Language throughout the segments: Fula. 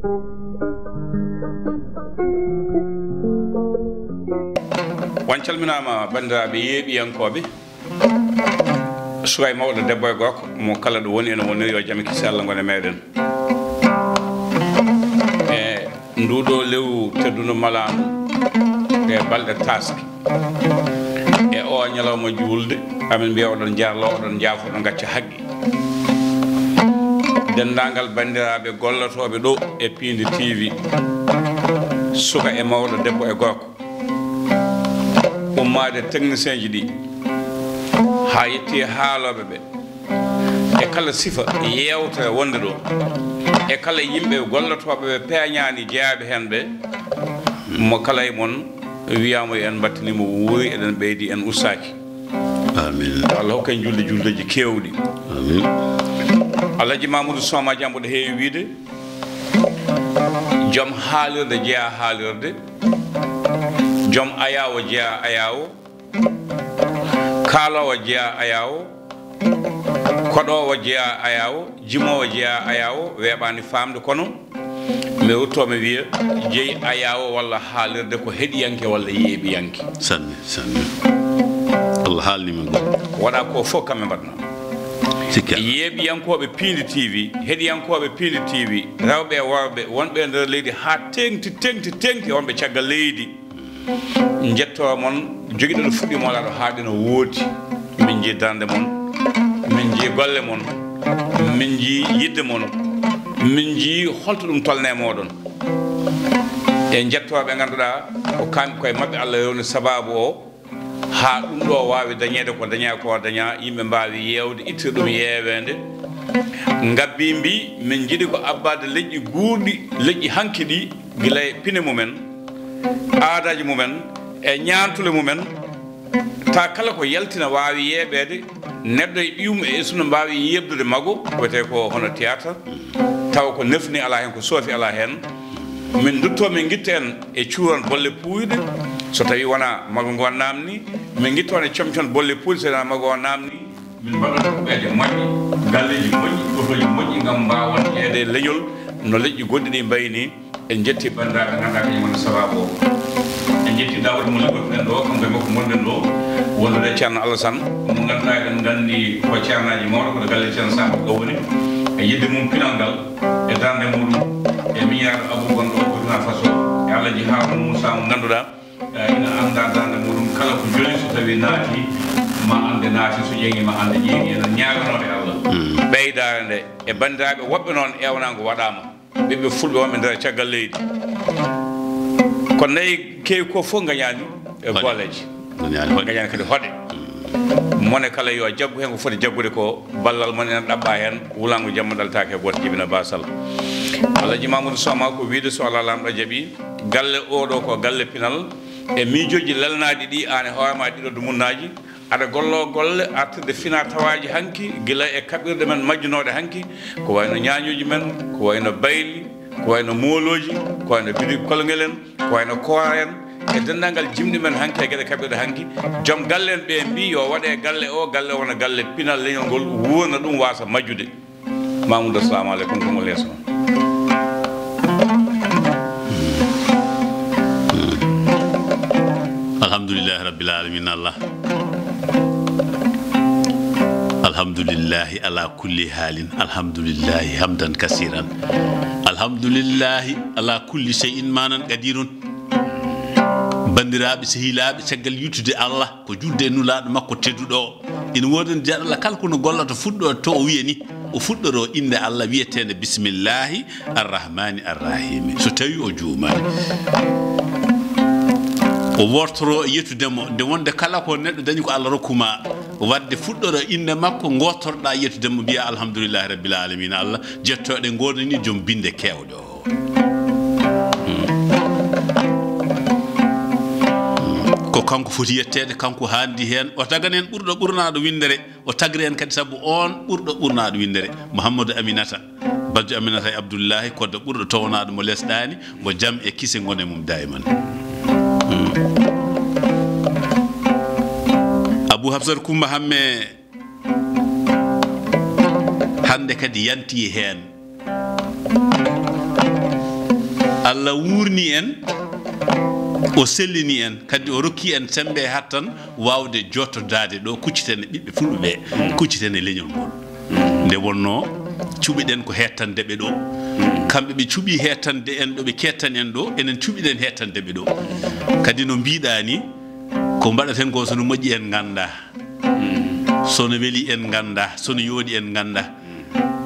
Wancal minama bandiraɓe yeeɓiyankoɓe suway mawɗo debbo e gorko mo kala ɗo woni ene woni yo jaam kisi Allah gone meɗen e nduɗo lew tedduno malandu e balɗe taske e o ñalawma julde amin mbiya oɗon jarlo oɗon jaafoɗo gacca haqqi dendagal bandiraɓe gollotoɓe ɗo e Pindi TV suka e mawɗo debbo e gorko ummade technicien ji ɗi ha yetti haaloɓe ɓe e kala sifa yewtere wonde ɗo e kala yimɓe gollotoɓe ɓe peeñani jeeyaɓe hen ɓe mo kala e mon wiyamo en battanimo wuuri eɗen ɓeydi en ustaki amin Allah hokken juldeji kewɗi amin Alhaji Mamadou Soma jamboɗo heewi wiide joom haalirde jeeya haalirde joom ayawo jeeya ayawo kaalowo jeeya ayawo koɗowo jeeya ayawo jimowo jeeya ayawo weeɓani famde kono mi wuttomi wiya jeeyi ayawo walla haalirde ko heɗiyanke walla yeeɓiyanke sanne Allah haalnima goɗɗo waɗa ko fof kamɓe mbaɗna yeeɓiyankoɓe Pindi TV heɗiyankoɓe Pindi TV rewɓe e worɓe wonɓe nder leydi ha tengti wonɓe caggal leydi jetto mon joguiɗo ɗo fuɗɗi molaɗo haaɗino woodi min jii darde mon min jii golle mon min jii yidde mon min jii holto ɗum tolne moɗon e jettoɓe ganduɗa ko kamɓe koye mabɓe Allah rewni sababu o ha ɗum ɗo wawi dañede ko daña yimɓe mbawi yewde itta ɗum yeewede ngabbi mbi min jiiɗi ko abbade leƴƴi guurɗi leƴƴi hanki ɗi gila e pine mumen aadaji mumen e ñantule mumen ta kala ko yaltina wawi yeeɓede neɗɗo e ɓiyum e esuna mbawi yebdude mago wiyete ko hono théâtre taw ko nefni ala hen ko soofi ala hen min dutto min guitta en e cuuran bolle puyɗe so tawi wona mago ngo namni min guitta on e comcon bolle puyɗe so wona mago o namni min mbaɗa ɓeede moƴƴi galleji moƴƴi otoji moƴƴi gam mbawon ƴeede leñol no leƴƴi goɗɗi ɗi mbayni en jetti bandiraɓe ganduɗa kañumon sababu o en jetti dawde mo liggotoɗen ɗo kanko e makko gonɗen ɗo wondude ceerno Alassane mo ganduɗa eɗen gandi ko ceernaji mawɗo koto galle ceerno Samba ɗo woni e yidde mum pinal ngal e darde muɗum e miñiraɗo Abou gonɗo o Burkina Faso e Alaji Harouna Moussa mo ganduɗa ina anda darde muɗum kala ko joni so tawi naati ma ande naati so ƴeeŋi ma ande ƴeeŋi enen ñaganoɓe Allah ɓeydare nde e bandiraɓe woɓɓe noon ewnago waɗama ɓiɓɓe fulɓe wonɓe nder caggal leydi ko nayi kewi ko fof gañani e golleji gañani kadi hoɗe mone kala yo jaggu hen ko foti jaggude ko ballal mon enen ɗaɓɓa hen wulango jamma daltake goto jibina basal Alhaji Mamadou Soma ko wiide so Allah lamɗo jaaɓi galle oɗo ko galle pinal e miijoji lelnaɗi ɗi an e hoorema ɗiɗo dumunnaji aɗa gollo golle artirde fina tawaji hanki gila e kaɓirɗe men majjunoɗe hanki ko wayno ñañuji men ko wayno bayli ko wayno mooloji ko wayno bidi kolngel en ko wayno koora en e denndangal jimɗi men hanki e gueɗe kaɓirɗe hanki joom galle en ɓe mbi yo waɗe galle o galle wona galle pinal leñol ngol wurna ɗum wasa majjude Mamoudou assalamu aleykum ko ngol yeeso alhamdulillahi rabbil alamin Allah alhamdulillahi ala kulli halin alhamdulillahi hamdan kasiran alhamdulillahi ala kulli shay'in manan qadirun bandiraɓe sehilaɓe caggal yuttude Allah ko judde nulaɗo makko tedduɗo o ina woden jaɗala kala kono gollata fuɗɗo to o wiya ni o fuɗɗoro inde Allah wiyetede bismillahi arrahmani arrahimi so tawi o juumani o wortoro yettudemo nde wonde kala ko neɗɗo dañi ko Allah rokkuma wadde fuɗɗoro inde makko gottorɗa yettudemo mbiya alhamdulillahi rabbil alamin Allah jettoɗe godani joom binde kewɗe o ko kanko foti yettede kanko handi hen o tagani en ɓurɗo ɓurnaɗo windere o tagri en kadi saabu on ɓurɗo ɓurnaɗo windere Mouhamadou Aminata Badji Aminata e Abdoullahi koddo ɓurɗo townaɗo mo lesɗani mo jaam e kise gone mum dayman Abou Hafsat Coumba Hamme hande kadi yanti hen Allah wurni en o sellini en kadi o rokki en sembe hattan wawde jottodade do kuccitene bibbe fulbe be kuccitene leñol ngol nde wonno cubiden ko hettande be do kambe be cubi hettande en do be kettan en do enen cubiden hettande be do kadi no biidani ko mbadaten ko sono moji en ganda sono weli en ganda sono yodi en ganda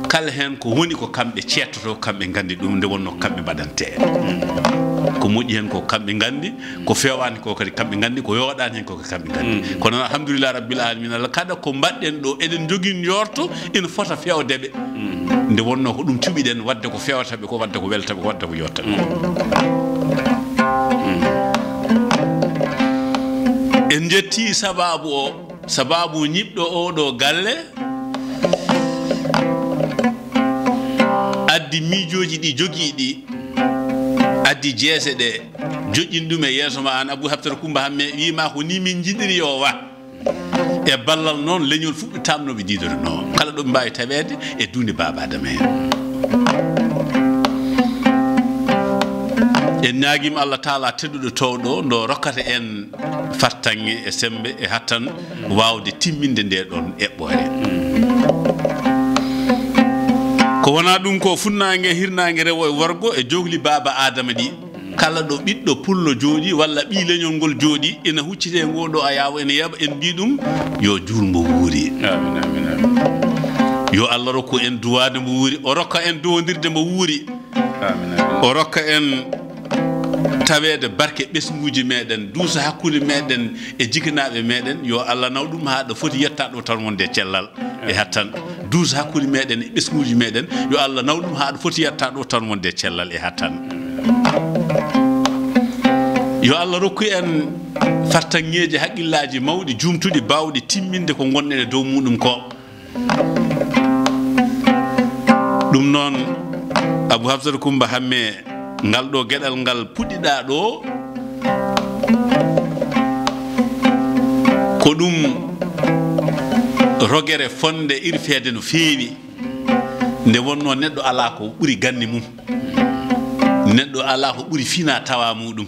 kala hen ko woni ko kambe cettoto kambe gandi dum nde wonno kambe badante ko moji hen ko kambe gandi ko fewani ko kadi kambe gandi ko yodani hen ko kambe gandi kono alhamdulillah rabbil alamin Allah kada ko mbadden do eden jogin yorto ina fota fewdebe nde wonno ko dum tubiden wadde ko fewata be ko wadde ko welta be ko wadde ko yotta en jetti sababu nyibdo o do galle addi mijoji di jogiidi addi jeese de jojindume yeso ma an Abou Habtar Coumba Hamme wiima ko ni min jidiri yo wa e ballal non leñol fubbe tamnobe didoro no kala do mbawi tawede e dunde baba adama en ñaagima Allah taala teddudo towdo ndo rokkata en fartange e sembe e hattan wawde timminde nde don ebbore ko wona dum ko funnaange hirnaange rewo e wargo e jogli baba adama di kala do biddo pullo jodi walla bi leñol ngol jodi ina huccite ngodo ayawo ene yaba en bi dum yo jurmo wuuri amin amin amin yo Allah rokku en duwade mo wuuri o rokka en duwondirde mo wuuri amin amin o rokka en tawede barke besnguji meden duusa hakkude meden e jiginabe meden yo Allah nawdum ha do foti yetta do tan wonde cellal e hattan duusa hakkude meden e besnguji meden yo Allah nawdum ha do foti yetta do tan wonde cellal e hattan yo Allah rokku en fartangeje haqqillaji mawdi jumtudi bawdi timminde ko gonnen e dow mudum ko dum non Abou Habtar Coumba Hamme ngal do gedal ngal puddida do ko dum rogere fonde irfede no feewi nde wonno neddo ala ko buri ganni mum neddo ala ko buri fina tawa mudum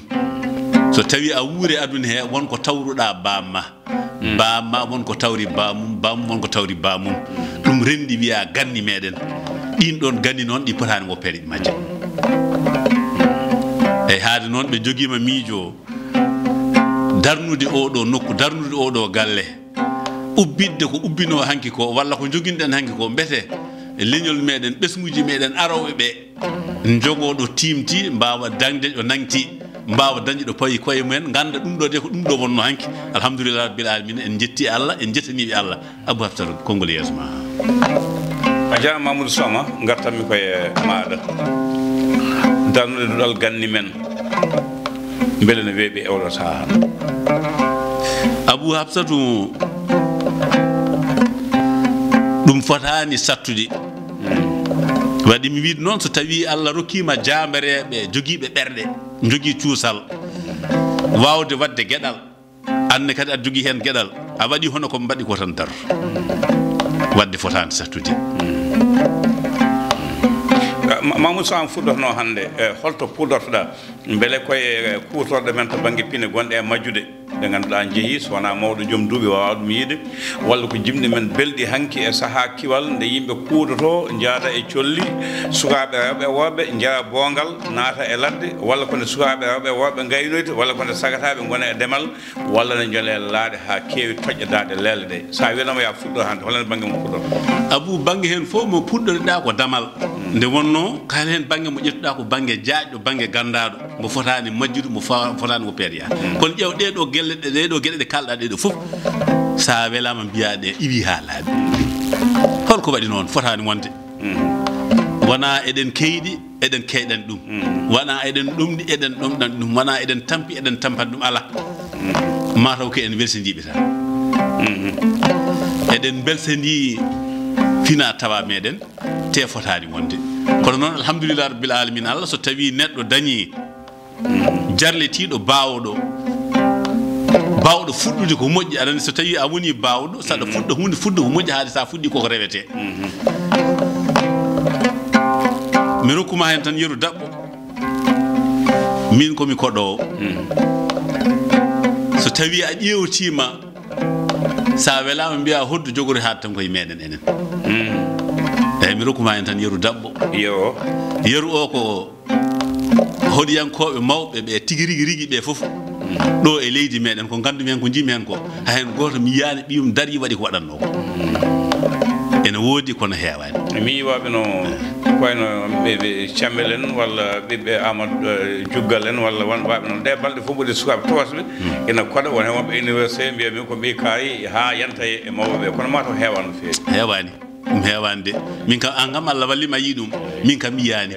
so tawi a wuure aduna he wonko tawruda bamma wonko tawri bamum wonko tawri bamum dum rendi wiya ganni meden din don ganni non di potani wo peri majje e haade non be jogima miijo darnude odo nokku darnude odo galle ubbidde ko ubbino hanki ko walla ko joginden hanki ko mbete leñol meden besmuji meden arowe be njogodo timti mbaawa dangde o nangti mbaawa dañi do payi koye men ganda dum do de ko dum do wonno hanki alhamdulillah rabbil alamin en jetti Allah en jettani bi Allah Abou Habtar kongol yesma aja Mamadou Soma ngartami koye maada darnude dudal ganni men mbele no weeɓe ewrata Abou Habsatou ɗum fotani sattude waɗi mi wiide noon so tawi Allah rokkima jambereɓe jogiiɓe ɓerɗe jogii cuusal wawde wadde gueɗal anne kadi aɗa jogii hen gueɗal a waɗi hono ko mbaɗi ko tan dar wadde fotani sattude Mamadou Sam fuɗɗotno hannde holto puɗortoɗa beele koye kutorɗe men to banggue pine gonɗe e majjude ɗe ganduɗa jeehi so wona mawɗo joom duuɓi wawa ɗum yiide walla ko jimɗi men belɗi hanki e saaha kiwal nde yimɓe kuudoto jaada e colli sukaɓe rewɓe e worɓe jeeya bongal naata e ladde walla kone sukaɓe rewɓe e worɓe gaynoyde walla kone sagataɓe gona e demal walla ne joole e laaɗe ha keewi toƴƴedade leele ɗe sa winoma ya fuɗɗo hannde holno banggue mo puɗɗoto Abou banggue hen fof mo puɗɗoriɗa ko damal nde wonno kala hen banggue mo ƴettuɗa ko banggue jaajɗo banggue gandaɗo mo fotani majjude mo fotani ko peeɗa kono ƴeew ɗeɗo gelle ɗeɗo gueɗe ɗe kalɗa ɗeɗo fof sa welama mbiyaɗe iwi ha laaɓi holko waɗi noon fotani wonde wona eɗen keyɗi eɗen keyɗan ɗum wona eɗen ɗumɗi eɗen ɗomɗan ɗum wona eɗen tampi eɗen tampan ɗum ala mataw ko en welsidiɓe tan eɗen beltani fina tawa meɗen te fotani wonde kono noon alhamdulillah rabbil alamin Allah so tawi neɗɗo dañi jarletiɗo bawɗo fuɗɗude ko moƴƴi aɗa so tawi a woni bawɗo saɗa fuɗɗo hunde fuɗɗo ko moƴƴi haade sa fuɗɗi koko rewete mi rokkuma hen tan yeru dabɓo min komi koɗowo so tawi a ƴewtima sa welama mbiya hoddu jogori haat tan koye meɗen enen eyyi mi rokkuma en tan yeru dabɓo yeru o ko hoɗiyankoɓe mawɓe ɓe tigi rigui ɓe foof ɗo e leydi meɗen ko gandumi hen ko jimi hen ko ha hen goto mi yiyani ɓiyum daari waɗi ko waɗanno ko ene woodi kono heewani mi yiwaɓe no koyno ɓeɓe Cammel en walla ɓiɓɓe Amadou Juggal en walla wonɓaɓe noon ɗe balɗe fof ɓoɗe sukaɓe towasɓe ina koɗa won hen wonɓe université mbiyamin ko mbi kaari ha yanta e mawɓeɓe kono mataw heewani no feewi heewani ɗum heewani de min kam an kam Allah wallima yi ɗum min kam yiyani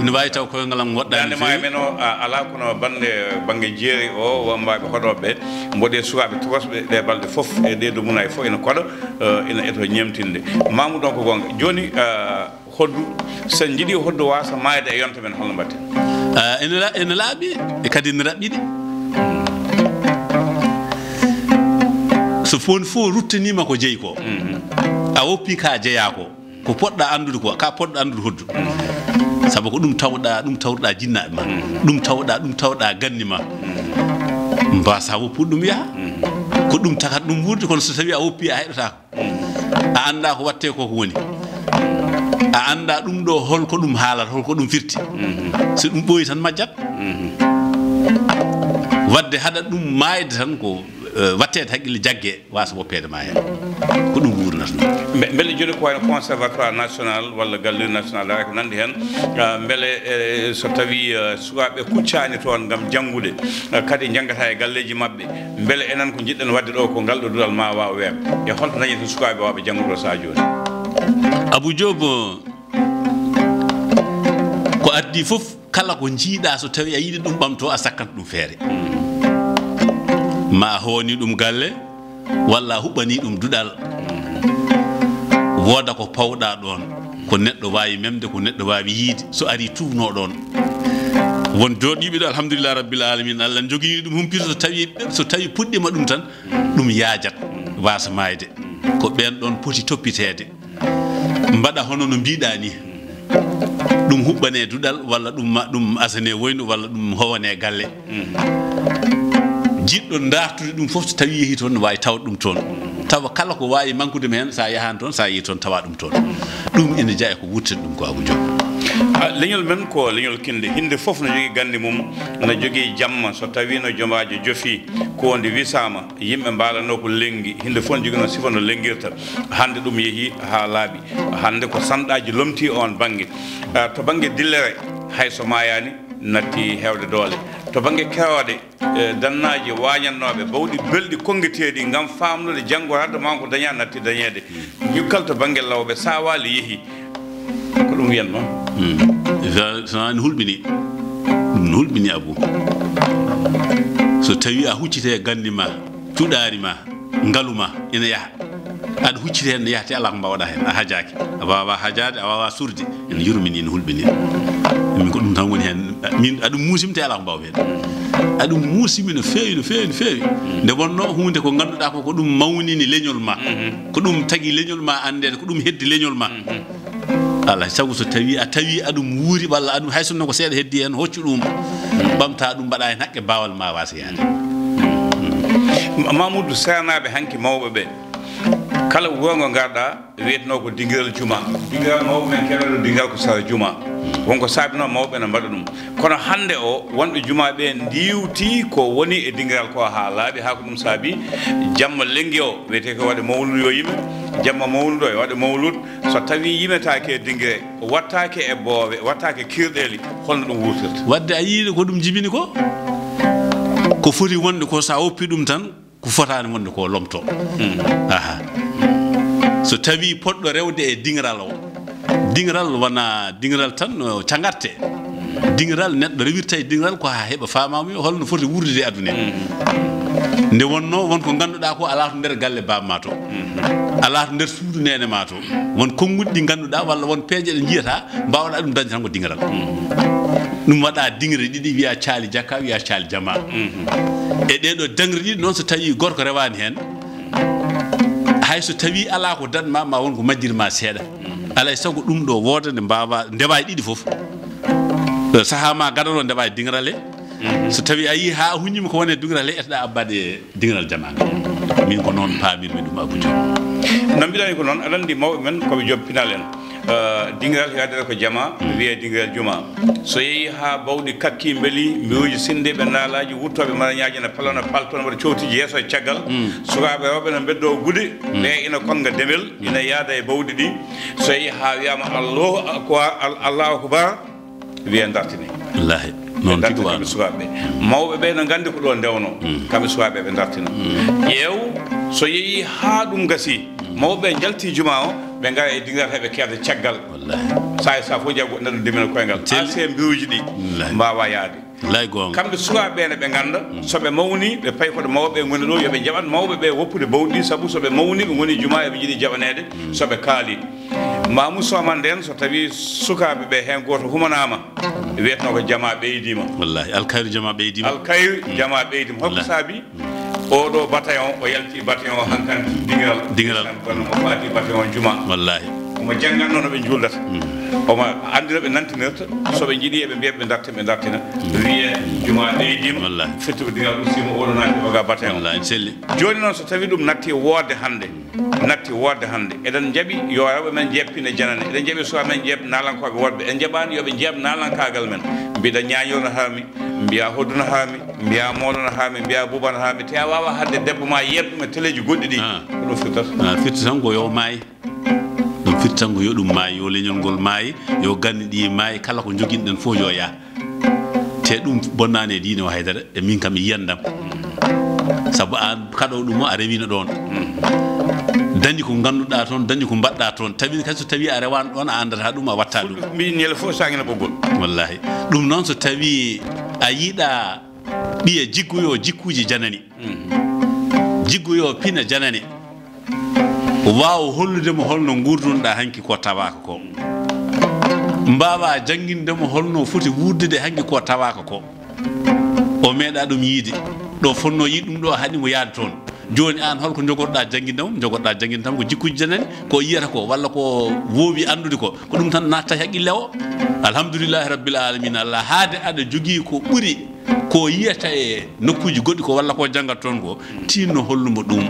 ne wawi taw koyngal am woɗɗani ma men o ala kono banggue jeeri o wonɓaɓe hoɗoɓe mboɗe sukaɓe tokosɓe ɗe balɗe foof e ɗe ɗo muna e fof ina koɗa ina eto ñemtinde Mamoudou on ko gonga joni hoddu sen jiiɗi hoddu wasa mayde e yonta men holno mbatten ene laaɓi e kadi ne raɓɓiɗi so foni fof ruttanima ko jeeyi ko a woppi ka jeeya ko poɗɗa andude ko ka poɗɗo andude hoddu sabu ko ɗum tawɗa jinnaɓe ma ɗum tawɗa ganni ma mbasa woppude ɗum yaha ko ɗum takat ɗum wurde kono so tawi a woppi a heɗotako a anda ko watte koko woni a anda ɗum ɗo holko ɗum haalata holko ɗum firti so ɗum ɓooyi tan majjat wadde haɗa ɗum mayde tan ko wattede haqqille jagge wasa woppede ma hen ko ɗum wurnata ɗum beele joni ko wayno conservatoire national walla gallerie national dara ko nandi hen beele so tawi sukaɓe kuccani toon gam janggude kadi janggata e galleji mabɓe beele enen ko jiɗɗen wadde ɗo ko ngal ɗo duɗal ma wawa weeɓ e holto dañi sukaɓe wawɓe janggude sa joni Abou Diop ko addi foof kala ko jiiɗa so tawi a yiiɗi ɗum ɓamto a sakkanta ɗum feere ma hooni ɗum galle walla huɓɓani ɗum duɗal wooda ko pawɗa ɗon ko neɗɗo wawi memde ko neɗɗo wawi yiide so ari tufno ɗon won jooɗiɓe ɗo alhamdulillah rabbil alamin Allah ne jogini ɗum humpito so tawi puɗɗima ɗum tan ɗum yaajat wasa mayde ko ɓen ɗon poti toppitede mbaɗa hono no mbiɗa ni ɗum huɓɓane duɗal walla ɗum asane woyno walla ɗum howane galle jiɗɗo dartude ɗum fof so tawi yeehi toon ne wawi tawde ɗum toon tawa kala ko wawi manqude men sa yahani toon sa yeehi toon tawa ɗum toon ɗum ene jeeya ko wurtede ɗum ko Abou Diop leñol men ko leñol kinde hinde foof no jogui gandi mum no jogui jamma so tawi no jomajo joofi ko nde wisama yimɓe mbalano ko lenggi hinde foof ne jogui no sifa no lenguirta hande ɗum yeehi ha laaɓi hande ko sanɗaji lomti on banggue to banggue dillere hayso mayani natti hewde doole to banggue kewade dannaji wañannoɓe bawɗi belɗi kongueteɗi gam famnude janggo hadde ma ko daña natti dañede ñukkal to banggue lawɓe sa wali yeehi ko ɗum wiyanma sonani hulɓini ɗum no hulɓini Abou so tawi a huccite gandi ma cuɗari ma ngaluma ina yaaha aɗa huccite hen ne yahate ala ko mbawɗa hen a hajaki a wawa hajade a wawa surde ene yurmini ene hulɓini min ko ɗum tan woni hen min aɗum musimte ala ko mbaw hen aɗum musimi no feewi no feewi no feewi nde wonno hunde ko ganduɗa ko ɗum mawnini leñol ma ko ɗum tagui leñol ma andede ko ɗum heddi leñol ma ala sabu so tawi a tawi aɗum wuuri walla aɗum hay sonno ko seeɗa heddi hen hoccu ɗum ɓamta ɗum mbaɗa hen haqqe bawal ma wasa yaade Mamoudou sernaɓe hanki mawɓe ɓe kala wongo garɗa wiyetno ko dinguiral juma dinguiral mawɓe men keɗoɗo dinguiral ko sara juma wonko saabino mawɓe ne mbaɗa ɗum kono hande o wonɓe juma ɓe ndiwti ko woni e dinguiral ko ha laaɓi ha ko ɗum saabi jamma lenggi o wiyete ko waɗe mawlud yo yimɓe jamma mawlud o e waɗe mawlud so tawi yimetake e dinguire wattake e boowe wattake kirɗeli holno ɗum wurtirta wadde a yiiɗe ko ɗum jibini ko foti wonde ko sa woppi ɗum tan ko fotani wonde ko lomto aha so tawi poɗɗo rewde e dingiral o dingiral wona dingiral tan no cagarte dingiral neɗɗo rewirta e dingiral ko ha heeɓa famami holno foti wurde e aduna nde wonno wonko ganduɗa ko ala to nder galle bamma to ala to nder suudu nene ma to won konguɗi ɗi ganduɗa walla won peeje ɗe jiyata mbawɗa ɗum dañde tan ko dingiral ɗum waɗa dingre ɗiɗi wiya caali jakka wiya caali jama e ɗeɗo dangre ɗiɗi noon so tawi gorko rewani hen hay so tawi ala ko danma ma wonko majjirma seeɗa alay sago ɗum ɗo wooda nde mbawa ndewa e ɗiɗi foof saaha ma gadano ndewa e dingrale so tawi ayi ha huñima ko wone dugiral leƴata abbade dingiral jamaga min ko noon paamirmi ɗum Abou Diop no mbiɗani ko noon aɗa andi mawɓe men koɓe joppinal en dingiral yadere ko jama wiye dingiral juma so yeehi ha bawɗi kakki beeli mbiruji sindeɓe naalaji wuttoɓe marañaji ne palana paltono mbaɗa cowtiji yeeso e caggal sukaɓe rewɓe ne beddo gude ɓe ina konga demel ina yaada e bawɗi ɗi so yeehi ha wiyama allahu akbar wiye dartini wallahi non tigi wa sukaɓe mawɓe ɓe no gandi ko ɗo ndewno kamɓe sukaɓe ɓe dartina ƴeew so yeehi ha ɗum gasi mawɓe jalti juma o ɓe gara e dingiral heɓe kerde caggal wallahi sa fof jaggo neɗɗo dimina koyngal ase mbiruji ɗi mbawa yaade lay gonga kamɓe sukaɓe ne ɓe ganda soɓe mawni ɓe payi koɗo mawɓe goni ɗo yoɓe jaɓan mawɓe ɓe woppude bawɗi saabu soɓe mawni ɓe goni juma eɓe jiiɗi jaɓanede soɓe kaali mamou soman nden so tawi sukaɓe ɓe hen goto humanama wiyetno ko jama ɓeydima wallahi alkayru jama ɓeydima alkayru jama ɓeydima holko saabi oɗo bataillon o yalti bataillon o hankkandi dingiral kono o fati bataillon juma wallahi omo jangganno no ɓe juldata omo andino ɓe nantinirta soɓe jiiɗi eɓe mbiya ɓe dartina wiye juma ɓeydima wallahi fettuɓe dingiral ustima oɗo nati oga bataillon wallahi selli joni noon so tawi ɗum natti wodde hande eɗen jaaɓi yo rewɓe men jeppine janane eɗen jaaɓi suwa men jeeb nalankoɓe wodɓe en jaɓani yoɓe jeeb nalankagal men mbiɗa ñañol no haami mbiya hoddu no haami mbiya moolo no haami mbiya buuba no haami te a wawa hadde debbo ma yebɗum e téléji goɗɗi ɗi ko ɗum firtata firti tan ko yo maayi ɗum firti tan ko yo ɗum maayi yo leñol ngol maayi yo ganni ɗi maayi kala ko joguinoɗen fof yo yaa te ɗum bonnani e diine o haydara e min kam yiyandam saabu an kaɗo ɗum o a rewino ɗon dañi ko ganduɗa toon dañi ko mbaɗɗa toon tawi kadi so tawi a rewani ɗon a andata ɗum a watta ɗum mbi ñele fof saguina ɓoggol wallahi ɗum noon so tawi a yiiɗa ɓiya jiggoyo jikkuji janani jiggoyo pina janani wawa holludemo holno gurdunɗa hanki ko tawaka ko mbawa jangguindemo holno foti wurdude hanki ko tawaka ko o meeɗa ɗum yiide ɗo fonno yiid ɗum ɗo haɗimo yaade toon joni an holko jogorɗa jangguinde tam ko jikkuji janani ko yiyata ko walla ko wowi andude ko ɗum tan natta haqqille o alhamdoulillahi rabbil alamina Allah haade aɗa jogui ko ɓuuri ko yiyata e nokkuji goɗɗi ko walla ko janggat toon ko tinno hollumo ɗum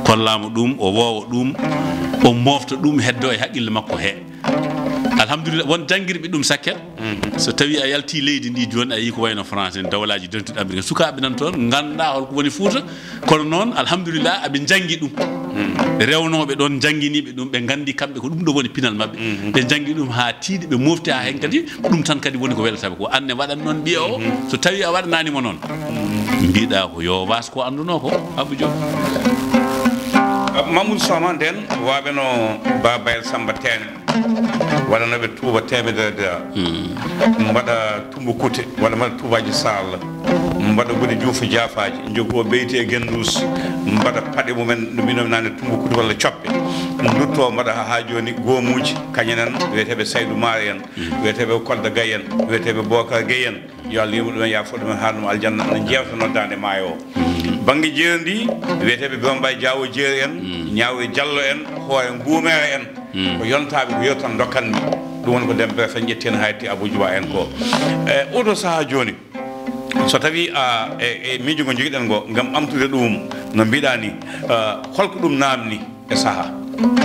kollamo ɗum o wowa ɗum o mofta ɗum heddo e haqqille makko he alhamdulillah won jangguirɓe ɗum sakket so tawi a yalti leydi ndi joni a yi ko wayno France en dawlaji dentuɗe américain sukaɓe nan toon ganduɗa holko woni Fouta kono noon alhamdulillah aɓe janggi ɗum rewnoɓe ɗon jangguiniɓe ɗum ɓe gandi kamɓe ko ɗum ɗo woni pinal mabɓe ɓe janggi ɗum ha tiiɗi ɓe mofti ha hen kadi ɗum tan kadi woni ko welataɓe ko anne waɗan noon mbiya o so tawi a waɗananimo noon mbiɗa ko yo was ko anduno ko Abou Diop Mamoudou Soman nden waɓe no Babayel Samba Tene waɗanoɓe tuuba temedere mbaɗa tumbu kute walla mbaɗa tuubaji sall mbaɗa goni juufa jaafaji jogo beyti e gendus mbaɗa paɗe mumen no mbinomi nane tumbu kute walla coppe dutto mbaɗa ha joni goomuji kañenen wiyeteɓe Saydou Mare en wiyeteɓe Kolda Gaye en wiyeteɓe Bocar Gueye en yo Allah yimɓe ɗumen yafo ɗumen ha ɗum aljanna no jewta noddande maayo o banggue jeeri ndi wiyeteɓe Bamba Diawo jeeri en ñawe Diallo en hoore Nguumere en ko yontaɓe ko yettan dokkanmi ɗum woni ko dembere tan ƴetti hen haytti Abou Djouba en ko oɗo saaha joni so tawi e miijo ngo joguiɗen ngo gam ɓamtude ɗum no mbiɗa ni holko ɗum namni e saaha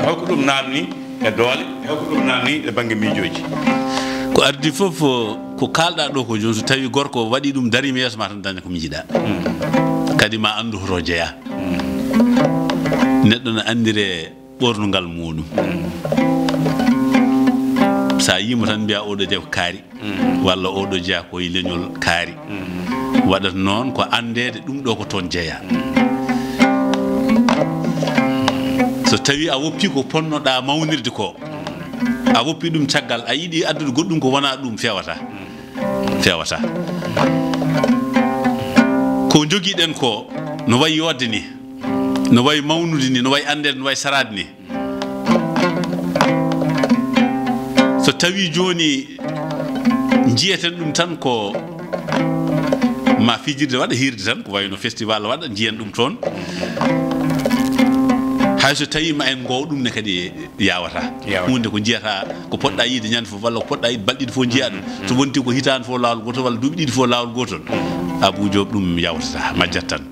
holko ɗum namni e doole holko ɗum namni e banggue miijoji ko ardi foof ko kalɗa ɗo ko joni so tawi gorko waɗi ɗum darima yeeso ma tan daña ko jiiɗa kadi ma andu hoto jeeya neɗɗo no andire ɓornugal muɗum sa yimo tan mbiya oɗo de ko kaari walla oɗo jeeya koye leñol kaari waɗata noon ko andede ɗum ɗo ko toon jeeya so tawi a woppi ko ponnoɗa mawnirde ko a woppi ɗum caggal a yiiɗi addude goɗɗum ko wona ɗum fewata ko joguiɗen ko no wayi yodde ni no wayi mawnude ni no wayi andede no wayi sarade ni so tawi joni jiyeten ɗum tan ko ma fijirde waɗa hirde tan ko wayno festival waɗa jiyen ɗum toon hayso tawi ma en gow ɗum ne kadi yawata hunde ko jiyata ko poɗɗa yide ñande fof walla ko poɗɗa yide balɗiɗi fof jiya ɗum so wonti ko hitande fof lawol gotol walla duuɓi ɗiɗi fof lawol gotol Abou Diop ɗum yawtata majjat tan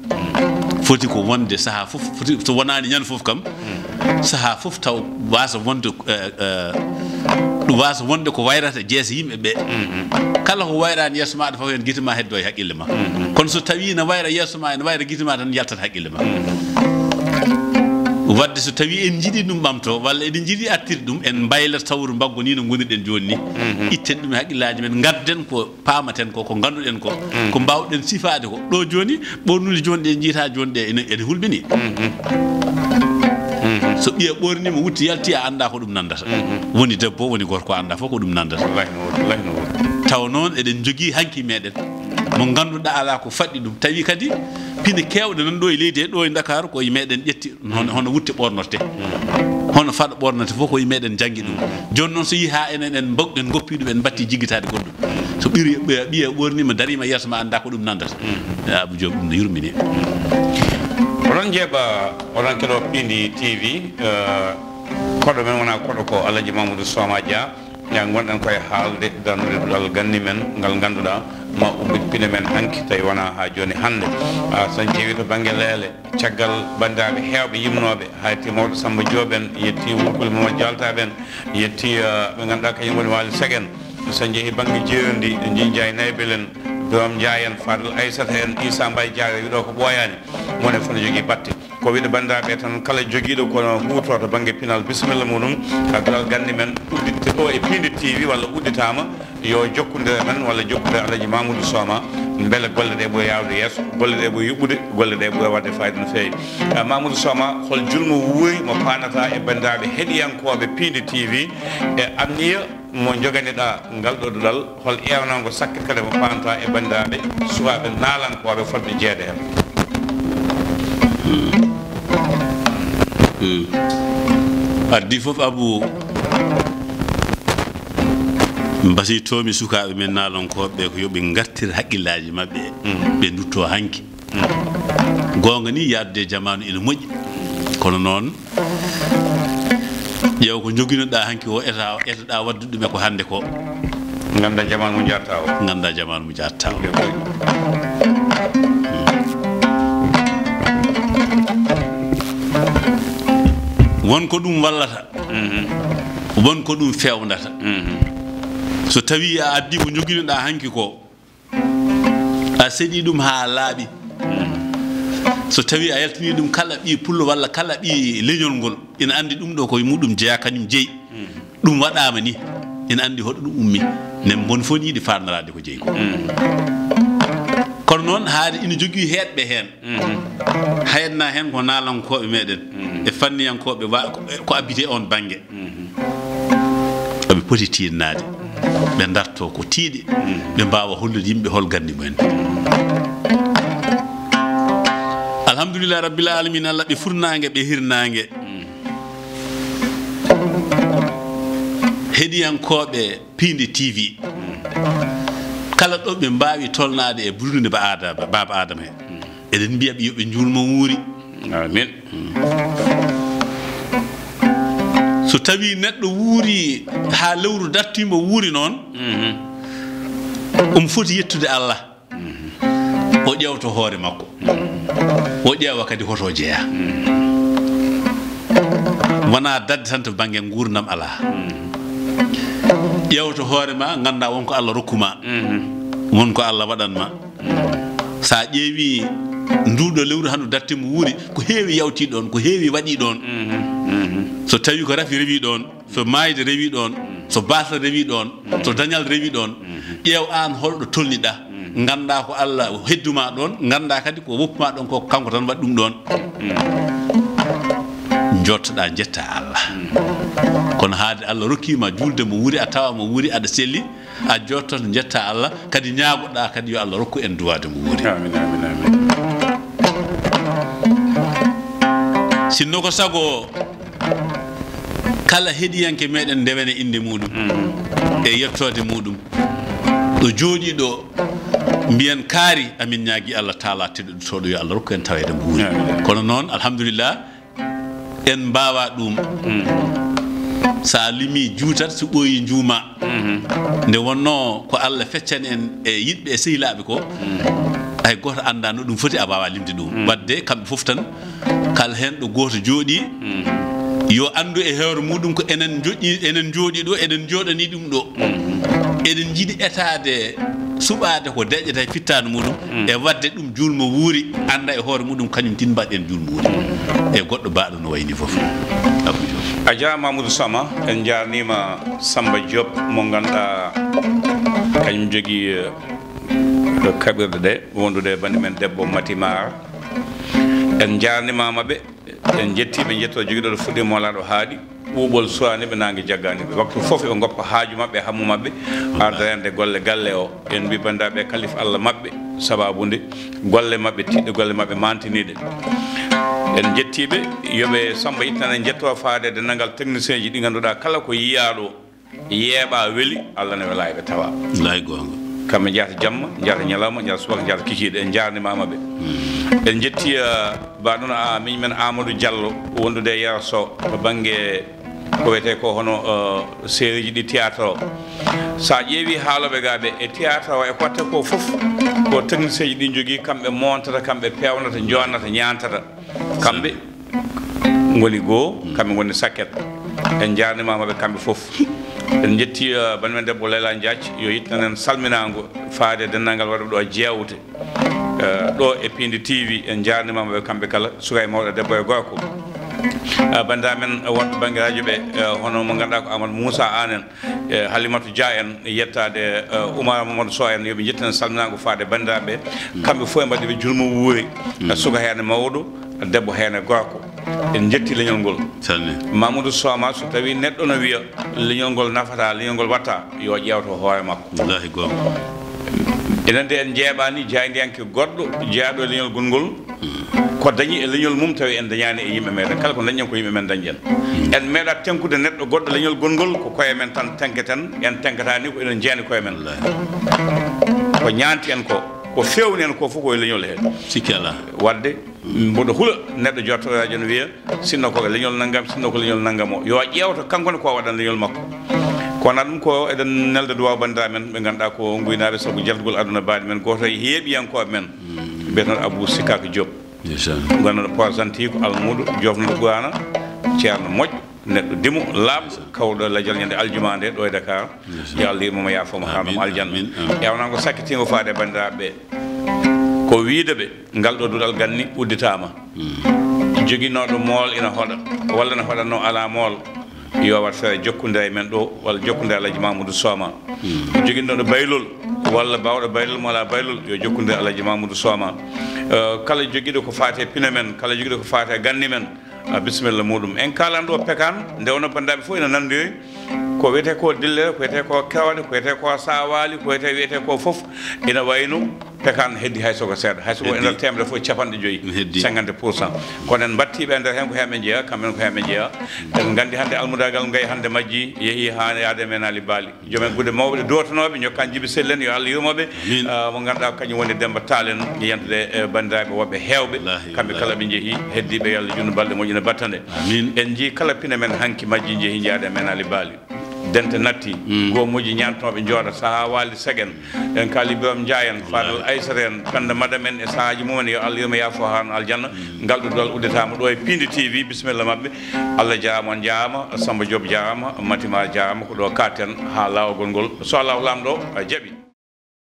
foti ko wonde saaha fof foti so wonani ñande fof kam saaha fof taw wasa wonde ɗum wasa wonde ko wayrata jeesa yimɓe ɓe kala ko wayrani yeeso maɗa fof hen guite ma heddo e haqqille ma kono so tawi ne wayra yeeso ma ene wayra guite ma tan yaltat haqqille ma wadde so tawi en jiiɗi ɗum ɓamto walla eɗen jiiɗi artirde ɗum en mbayla tawru mbaggo ni no gonirɗen joni ni itten ɗum e haqqillaji men gadden ko pamaten ko ganduɗen ko ko mbawɗen sifade ko ɗo joni ɓornude joni ɗe jiita joni ɗe ene hulɓini so ɓiya ɓornima wutti yalti a anda ko ɗum nandata woni debbo woni gorko anda fof ko ɗum nandata taw noon eɗen jogui hanki meɗen mo ganduɗa ala ko faɗɗi ɗum tawi kadi pine kewɗe nan ɗo e leydi he ɗo e Dakar koye meɗen ƴetti hono wutte ɓornorte hono faɗa ɓornote fof koye meɗen janggi ɗum joni noon so yi ha enen en goppi ɗum en batti jiggitade goɗɗum so ɓiya ɓornima darima yeeso ma anda ko ɗum nandata Abou Diop ɗum ne yurmini oɗon jeeɓa oɗon keɗo Pindi TV koɗo men wona koɗo ko Alaji Mamadou Soma Dia ya gonɗen koye haalde darnude ɗuɗal ganni men ngal ganduɗa ma ubbit pine men hanki tawi wona ha joni hande son jeewi to banggue leele caggal bandaɓe hewɓe yimnoɓe hayti mawɗo Samba Diop en yetti Wurkuli Mamadou Dialtaɓe en yetti ɓe ganduɗa kañum woni Waly Seck en son jeehi banggue jeeyondi Jinja Naybel en Doom Ndiaye en Fadel Aissata en Issa Mbaye Diawe wiɗo ko ɓooyani mone fof ne jogui batte ko wiɗo bandaɓe tan kala joguiɗo kono huuto to banggue pinal bisimilla muɗum dal ganni men udditte ɗo e Pindi TV walla udditama yo jokkudire men walla jokkudire Alaji Mamadou Soma beele golle ɗe ɓuura yawde yesso golle ɗe ɓuura yuɓɓude golle ɗe ɓuura wadde fayida no fewi Mamadou Soma hol julmo wuuri mo panata e bandaɓe heɗiyankoɓe Pindi TV e anniya mo joganiɗa ngal ɗo ɗuɗal hol ƴewnango sakkit kadi mo panta e bandaɓe suwaɓe naalankoɓe fodde jeede hen addi fof Abou mbasitomi sukaɓe men naalonkoɓe ko yoɓe gartir haqqillaji mabɓe ɓe dutto hanki gonga ni yadde jamanu ene moƴƴi kono noon ƴeew ko joguinoɗa hanki o etoɗa wadde ɗum e ko hande ko ganda jamanu mo jatta o ganda jamanu mo jatta o wonko ɗum wallata wonko ɗum fewdata so tawi a addi ko joguinoɗa hanki ko a seeɗi ɗum ha laaɓi so tawi a yaltini ɗum kala ɓi pullo walla kala ɓi leñol ngol ina andi ɗum ɗo koye muɗum jeeya kañum jeeyi ɗum waɗama ni ina andi hoɗo ɗum ummi nen bon fof yiiɗi farnarade ko jeeyi ko kono noon haade ina jogui heeɗɓe hen hayatna hen ko naalankoɓe meɗen e fanniyankoɓe ko abbite on banggue ɓe poti tinnade ɓe darto ko tiiɗe ɓe mbawa hollude yimɓe hol gandi mumen alhamdulillah rabbil alamin Allah ɓe furnague ɓe hirnague heɗiyankoɓe Pindi TV kala ɗo ɓe mbawi tolnade e burdude baba adama he eɗen mbiyaɓe yoɓe julmo wuuri amin so tawi neɗɗo wuuri ha lewru dartimo wuuri noon foti yettude Allah o ƴewto hoore makko o ƴeewa kadi hoto jeeya wona dadde tan to banggue gurdam ala ƴewto hoore ma ganda wonko Allah rokkuma wonko Allah waɗanma sa ƴeewi nduɗo lewru handu dartimo wuuri ko heewi yawti ɗon ko heewi waɗi ɗon so tawi ko rafi rewi ɗon so mayde rewi ɗon so basla rewi ɗon so dañal rewi ɗon ƴeew an holɗo tolniɗa ganda ko Allah hedduma ɗon ganda kadi ko woppuma ɗon ko kanko tan waɗi ɗum ɗon jottoɗa jetta Allah kono haade Allah rokkima julde mo wuuri a tawa mo wuuri aɗa selli a jottoto jetta Allah kadi ñaagoɗa kadi yo Allah rokku en duwade mo wuuri amin amin amin sinno ko sago kala heɗiyanke meɗen ndewene inde muɗum e yettode muɗum ɗo jooɗi ɗo mbiyen kaari amin ñaagui Allah taala teɗuɗo toɗo yo Allah rokku en tawede mo wuuri kono noon alhamdulillah en mbawa ɗum sa limi juutat so ɓooyi juuma nde wonno ko Allah feccani en e yiɗɓe e sehilaɓe ko hay goto anda no ɗum foti a wawa limde ɗum wadde kamɓe fof tan kala hen ɗo goto jooɗi yo andu e hewre muɗum ko enen jooɗi ɗo eɗen jooɗani ɗum ɗo eɗen jiiɗi etade suɓade ko deƴƴata e fittanu muɗum e wadde ɗum julmo wuuri anda e hoore muɗum kañum tin mbaɗen julmo wuuri e goɗɗo baɗo no wayni foof a jarama Mamadou Sama en jarnima Samba Diop mo ganduɗa kañum jogui ɗo kaɓirɗe ɗe wondude e bande men debbo Matimar en jarnimamaɓe en jettiɓe jetto joguiɗo ɗo fuɗɗi molaɗo haaɗi ɓuuɓol suwani ɓe nangue jagganiɓe waktu foof ɓe goppa haaju mabɓe hammu mabɓe ardarende golle galle o en mbi bandaɓe kalifa Allah mabɓe sababude golle mabɓe tiɗɗe golle mabɓe mantiniɗe en jettiɓe yoɓe Samba ittane jetto faade dendagal technicien ji ɗi ganduɗa kala ko yiyaɗo yeeɓa weeli Allah ne wela ɓe tawa lay gonga kamɓe jahata jamma jahata ñalawma jahata subaka jahata kikiɗe en jarnimamaɓe en jetti baɗono miñ men Amadou Diallo wondude e Yero Sow to banggue ko wiyete ko hono série ji ɗi théâtre o sa ƴeewi haaloɓe gaɓe e théâtre o e kotte ko foof ko technicien ji ɗi jogui kamɓe montata kamɓe pewnata jonnata ñantata kamɓe goni goho kamɓe goni sakket en jarnimamaɓe kamɓe foof en jetti banimen debbo Layla Diathie yo yittanen salminago faade dennangal waɗa ɗo jewte ɗo e Pindi TV en jarnimamaɓe kamɓe kala suka e mawɗo debbo e gorko bandamen wonɓe banggueraji ɓe hono mo ganduɗa ko Amadou Moussa Anen Halimatou Dia en yettade Oumar Mamadou Sow en yoɓe jettinen salminago faade bandaɓe kamɓe fof e mbaɗiɓe julmo wuuri suka hen mawɗo debbo hen e gorko en jetti leñol ngol Mamadou Soma so tawi neɗɗo no wiya leñol ngol nafata leñol ngol watta yo ƴewto hoore makko wallahi gonga enen de en jeeɓani jaydiyanke goɗɗo jeeyaɗo e leñol gongol ko dañi e leñol mum tawi en dañani e yimɓe meɗen kala ko dañen ko yimɓe men dañƴen en meeɗa tenkude neɗɗo goɗɗo leñol gongol ko koye men tan tenketen en tenkatani ko enen jeeni koye men ko ñanti en ko fewni en ko fof koye leñol he sikki ala wadde mboɗo huula neɗɗo jottoɗo radio no wiya sinno ko leñol naggam sinno ko leñol naggam o yo ƴewta kankone ko waɗan leñol makko kono ɗum ko eɗen nelde duwaw bandiraɓe men ɓe ganduɗa ko guynaɓe saabu jaltugol aduna baɗi men goto e heeɓiyankoɓe men mbiyetenoɗo Abou Sikaka Diop gonnoɗo Port-Gentil ko almudo jofnoɗo Gouwana ceerno moƴƴo neɗɗo dimo laaɓɗo kawɗo ladial ñande aljuma nde ɗo e Dakar yo Allah yirmomo yafomo haanamo aljanna ƴewna ko sakkitingo faade bandiraɓe ɓe ko wiideɓe ngal ɗo duɗal ganni udditama joguinoɗo mool ina hoɗa walla ne hoɗatno ala mool yo wat feere jokkude e men ɗo walla jokkude Alaji Mamadou Soma joguinoɗo baylol walla bawɗo baylol mo ala baylol yo jokkude Alaji Mamadou Soma kala joguiɗo ko faate pine men kala joguiɗo ko faate ganni men bisimilla muɗum en kalan ɗo pekan nde wonno bandaɓe fof ina nandiri ko wiyete ko dillere ko wiyete ko kewɗe ko wiyete ko sawali ko wiyete ko foof ina wayno pekan heddi hay soko seeɗa hay soko e nder temedere fof 50% 50% kono en battiɓe e nder hen ko heɓe jeeya kamɓen ko heɓe jeeya en gandi hande almudagal ngay hande majji yeehi ha yaade men Ali Bali joomen gude mawɓe dotanoɓe jokkan Djiby Sell en yo Allah yurmoɓe mo ganduɗa ko kañum woni Demba Tall en yentude e bandiraɓe woɓɓe hewɓe kamɓe kala ɓe jeehi heddiɓe yo Allah junno balɗe moƴƴina battande en jii kala pine men hanki majji jeehi jaade men Ali Bali dente natti gomuji ñantoɓe jooɗa saaha walde seguen en kaali Biram Ndiaye en Fadel Aissata en kande madame en e sahaji mumen yo Allah yurmo yaafo han aljanna ngal ɗo dol uddetama ɗo e Pindi TV bisimilla mabɓe Allah jarama on jarama Samba Diop jarama Matimar jarama ko ɗo katen ha lawol ngol so Allah lamɗo a jaaɓi